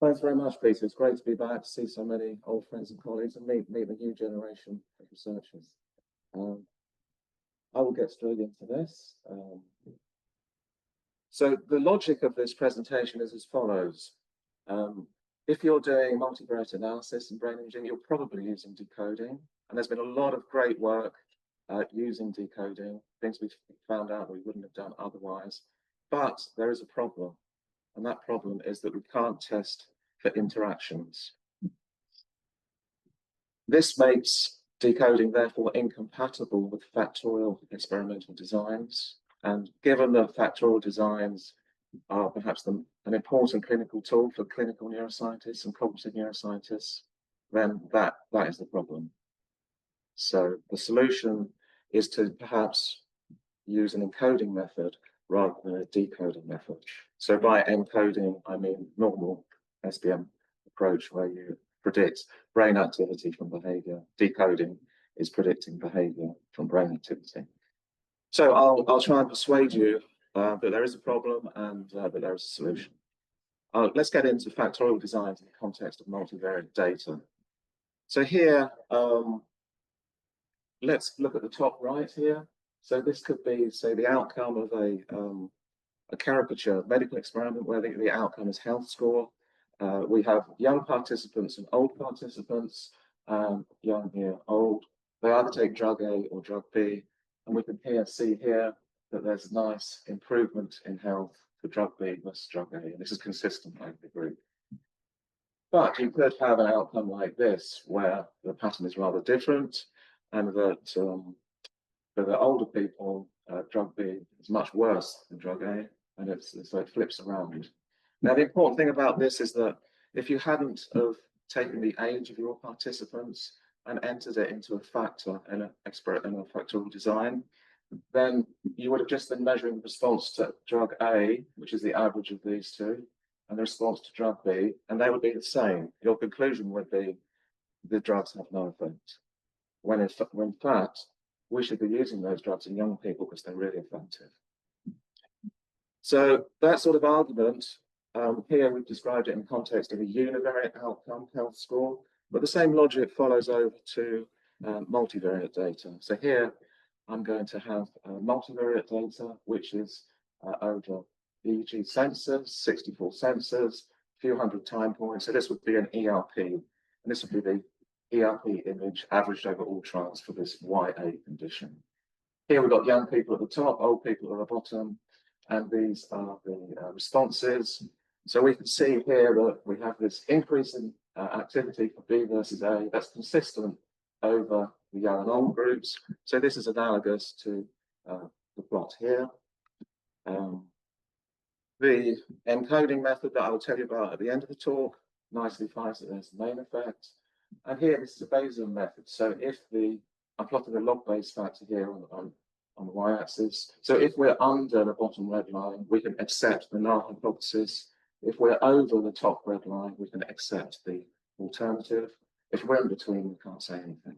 Thanks very much, Peter. It's great to be back, to see so many old friends and colleagues, and meet the new generation of researchers. I will get straight into this. So the logic of this presentation is as follows. If you're doing multivariate analysis in brain imaging, you're probably using decoding. And there's been a lot of great work using decoding, things we've found out we wouldn't have done otherwise. But there is a problem. And that problem is that we can't test for interactions. This makes decoding, therefore, incompatible with factorial experimental designs. And given that factorial designs are perhaps an important clinical tool for clinical neuroscientists and cognitive neuroscientists, then that is the problem. So the solution is to perhaps use an encoding method rather than a decoding method. So by encoding, I mean normal SPM approach where you predict brain activity from behavior. Decoding is predicting behavior from brain activity. So I'll try and persuade you that there is a problem and that there is a solution. Let's get into factorial designs in the context of multivariate data. So here, let's look at the top right here. So this could be, say, the outcome of a caricature medical experiment where the outcome is health score. We have young participants and old participants, young here, old. They either take drug A or drug B, and we can see here that there's nice improvement in health for drug B versus drug A, and this is consistent over the group. But you could have an outcome like this, where the pattern is rather different, and that for the older people, drug B is much worse than drug A, and so it flips around. Now, the important thing about this is that if you hadn't have taken the age of your participants and entered it into a factor in a factorial design, then you would have just been measuring the response to drug A, which is the average of these two, and the response to drug B, and they would be the same. Your conclusion would be the drugs have no effect. When in fact, we should be using those drugs in young people because they're really effective. So that sort of argument, here we've described it in context of a univariate outcome health score, but the same logic follows over to multivariate data. So here I'm going to have multivariate data, which is over EEG sensors, 64 sensors, a few hundred time points. So this would be an ERP, and this would be the ERP image averaged over all trials for this YA condition. Here we've got young people at the top, old people at the bottom, and these are the responses. So we can see here that we have this increase in activity for B versus A that's consistent over the young and old groups. So this is analogous to the plot here. The encoding method that I will tell you about at the end of the talk nicely finds that there's the main effect. And here, this is a Bayesian method. So if I'm plotting a log-based factor here on the y-axis. So if we're under the bottom red line, we can accept the null hypothesis. If we're over the top red line, we can accept the alternative. If we're in between, we can't say anything.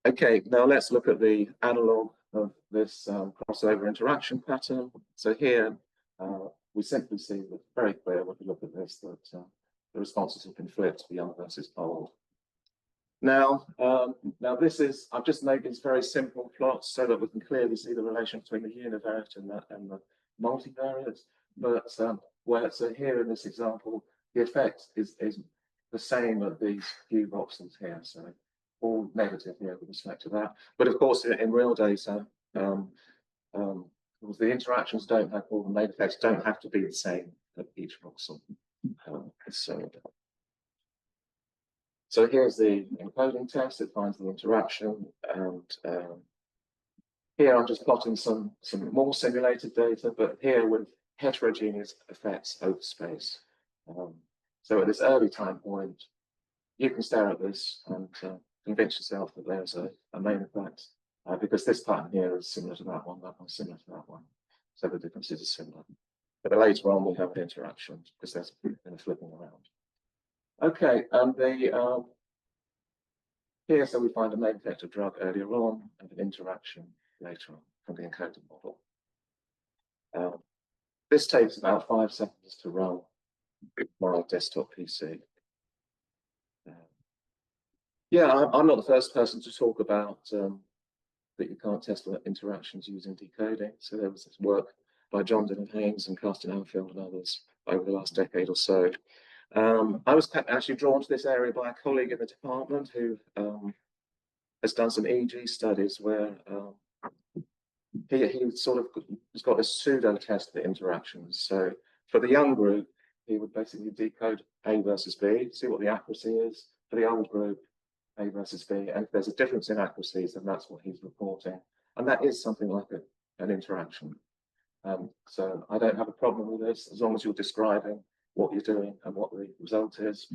Okay, now let's look at the analog of this crossover interaction pattern. So here, we simply see that very clear when we look at this that the responses have been flipped for young versus old. Now, I've just made these very simple plots so that we can clearly see the relation between the univariate and the multivariate. But so here in this example, the effect is the same at these few boxes here. So all negative here with respect to that. But of course, in real data, the interactions don't have, all the main effects don't have to be the same at each voxel. So here's the encoding test. It finds the interaction, and here I'm just plotting some more simulated data, but here with heterogeneous effects over space. So at this early time point, you can stare at this and convince yourself that there's a main effect, because this pattern here is similar to that one's similar to that one. So the differences are similar. But later on, we have an interaction because there's been a flipping around. Okay, and here, so we find a main effect of drug earlier on and an interaction later on from the encoded model. This takes about 5 seconds to run. my desktop PC. Yeah, I'm not the first person to talk about that you can't test for interactions using decoding. So there was this work by John Dylan Haynes and Carsten Anfield and others over the last decade or so. I was actually drawn to this area by a colleague in the department who has done some EEG studies where he sort of has got a pseudo test for interactions. So for the young group, he would basically decode A versus B, see what the accuracy is. For the old group, A versus B, and if there's a difference in accuracies, then that's what he's reporting. And that is something like an interaction. So I don't have a problem with this as long as you're describing what you're doing and what the result is.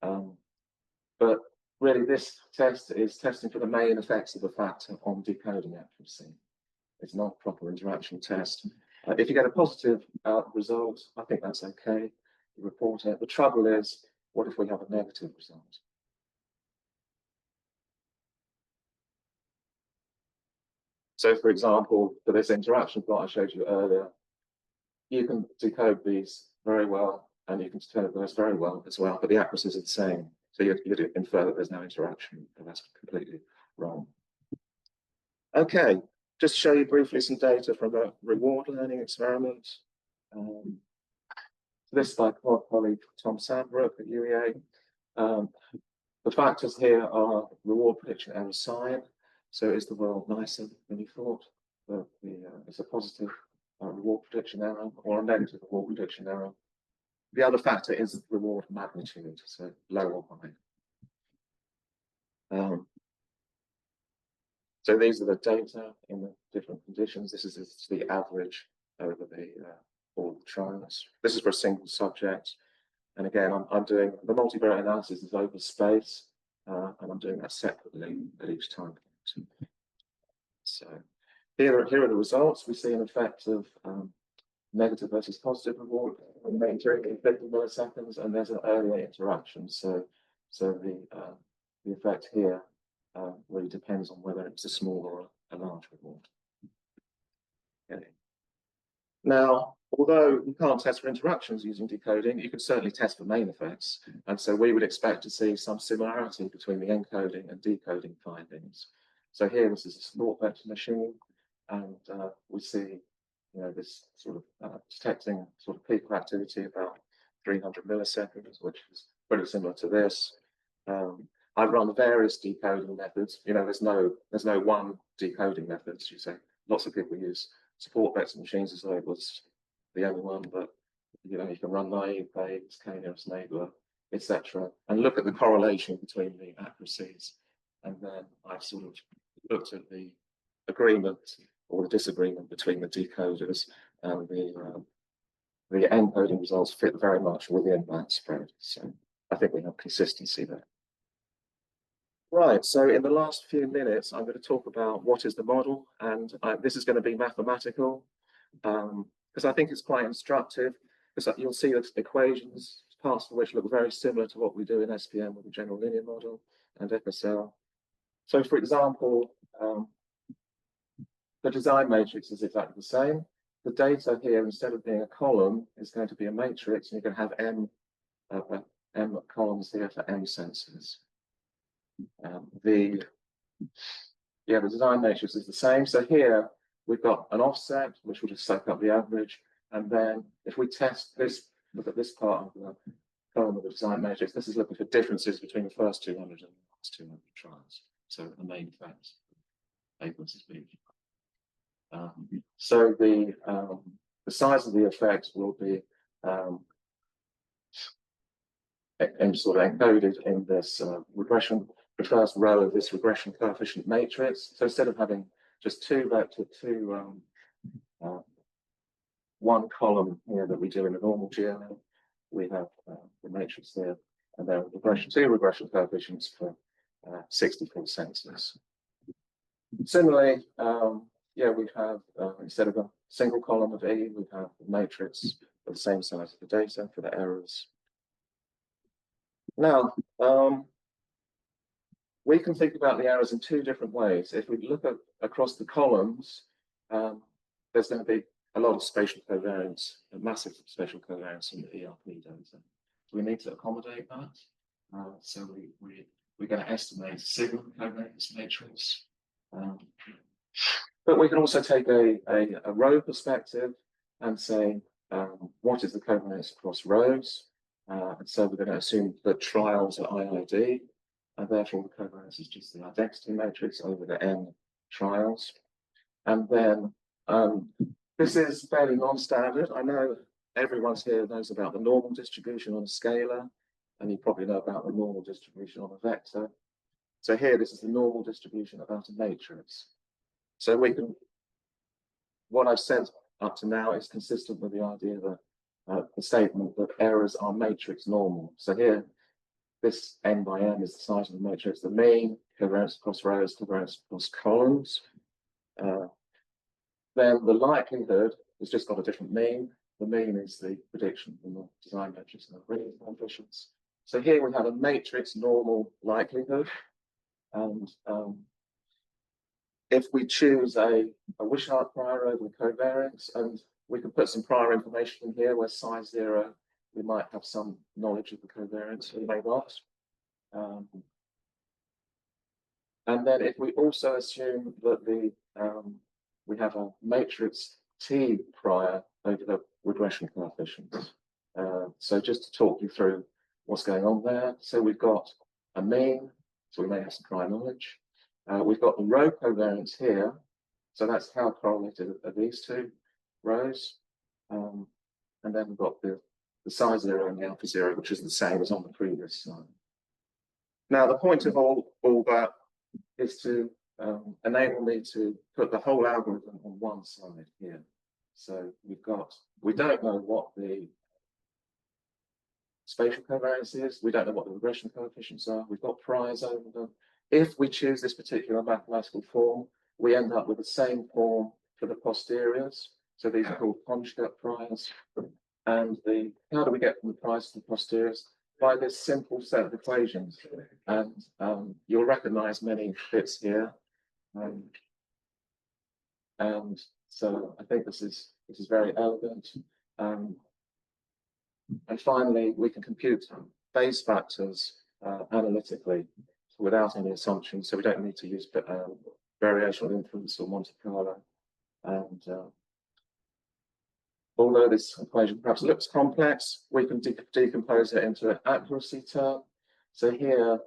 But really, this test is testing for the main effects of the factor on decoding accuracy. It's not a proper interaction test. If you get a positive result, I think that's okay. You report it. The trouble is, what if we have a negative result? So, for example, for this interaction plot I showed you earlier, you can decode these very well, and you can decode those very well as well, but the accuracies are the same. So you infer that there's no interaction, and that's completely wrong. Okay, just to show you briefly some data from a reward learning experiment. This by my colleague Tom Sandbrook at UEA. The factors here are reward prediction error sign. So is the world nicer than you thought? It's a positive reward prediction error or a negative reward prediction error. The other factor is reward magnitude, so low or high. So these are the data in the different conditions. This is the average over all the trials. This is for a single subject. And again, I'm doing the multivariate analysis is over space, and I'm doing that separately at each time. So here are the results. We see an effect of negative versus positive reward during 50 milliseconds, and there's an earlier interaction. So the effect here really depends on whether it's a small or a large reward. Okay. Now, although you can't test for interactions using decoding, you can certainly test for main effects. And so we would expect to see some similarity between the encoding and decoding findings. So here, this is a support vector machine, and we see, this sort of detecting sort of peak of activity about 300 milliseconds, which is pretty similar to this. I've run various decoding methods. There's no one decoding method, as you say. Lots of people use support vector machines as though it was the only one, but you can run naive Bayes, k-nearest neighbor, etc., and look at the correlation between the accuracies. And then I've sort of looked at the agreement or the disagreement between the decoders, and the encoding results fit very much within that spread. So I think we have consistency there. Right, so in the last few minutes, I'm going to talk about what is the model, and this is going to be mathematical, because I think it's quite instructive, because you'll see the equations, parts of which look very similar to what we do in SPM with the general linear model and FSL. So for example, the design matrix is exactly the same. The data here, instead of being a column, is going to be a matrix, and you're going to have m columns here for m sensors. The design matrix is the same. So here we've got an offset, which will just soak up the average. And then if we test this, look at this part of the column of the design matrix, this is looking for differences between the first 200 and the last 200 trials. So the main effects, A versus B. So the size of the effect will be sort of encoded in this regression, the first row of this regression coefficient matrix. So instead of having just one column here that we do in a normal GLM, we have the matrix here, and then two regression coefficients for 64 sensors. Similarly, we have, instead of a single column of E, we have a matrix of the same size of the data for the errors. Now, we can think about the errors in two different ways. If we look across the columns, there's going to be a lot of spatial covariance, a massive spatial covariance in the ERP data. We need to accommodate that. So we're going to estimate signal covariance matrix. But we can also take a row perspective and say, what is the covariance across rows? And so we're going to assume that trials are IID, and therefore the covariance is just the identity matrix over the n trials. And then this is fairly non-standard. I know everyone here knows about the normal distribution on a scalar, and you probably know about the normal distribution on a vector. So here, this is the normal distribution about a matrix. So we can, what I've said up to now is consistent with the idea that the statement that errors are matrix normal. So here, this n by n is the size of the matrix, the mean, covariance across rows, covariance across columns. Then the likelihood has just got a different mean. The mean is the prediction from the design matrix and the rating coefficients. So here we have a matrix normal likelihood. And if we choose a Wishart prior over the covariance, and we can put some prior information in here where size 0, we might have some knowledge of the covariance, we may not. And then if we also assume that we have a matrix T prior over the regression coefficients. So just to talk you through what's going on there. So we've got a mean, so we may have some prior knowledge. We've got the row covariance here. So that's how correlated are these two rows. And then we've got the size 0 and the alpha 0, which is the same as on the previous slide. Now, the point of all that is to enable me to put the whole algorithm on one side here. So we don't know what the spatial covariance is. We don't know what the regression coefficients are. We've got priors over them. If we choose this particular mathematical form, we end up with the same form for the posteriors. So these are called conjugate priors. And how do we get from the priors to the posteriors? By this simple set of equations. And you'll recognize many bits here. And so I think this is very elegant. And finally, we can compute phase factors analytically without any assumptions. So we don't need to use variational inference or Monte Carlo. And although this equation perhaps looks complex, we can decompose it into an accuracy term. So here,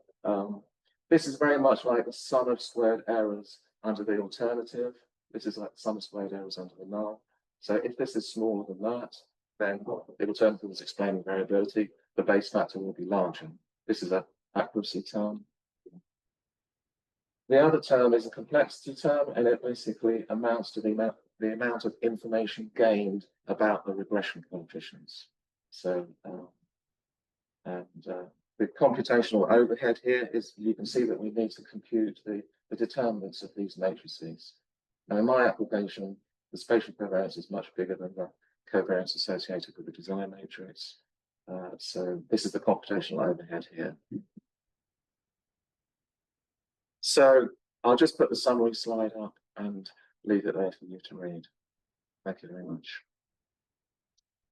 this is very much like the sum of squared errors under the alternative. This is like the sum of squared errors under the null. So if this is smaller than that, then the alternative is explaining variability. The base factor will be larger. This is an accuracy term. The other term is a complexity term, and it basically amounts to the amount of information gained about the regression coefficients. So, the computational overhead here is, you can see that we need to compute the determinants of these matrices. Now, in my application, the spatial covariance is much bigger than the covariance associated with the design matrix. So this is the computational overhead here. So I'll just put the summary slide up and leave it there for you to read. Thank you very much.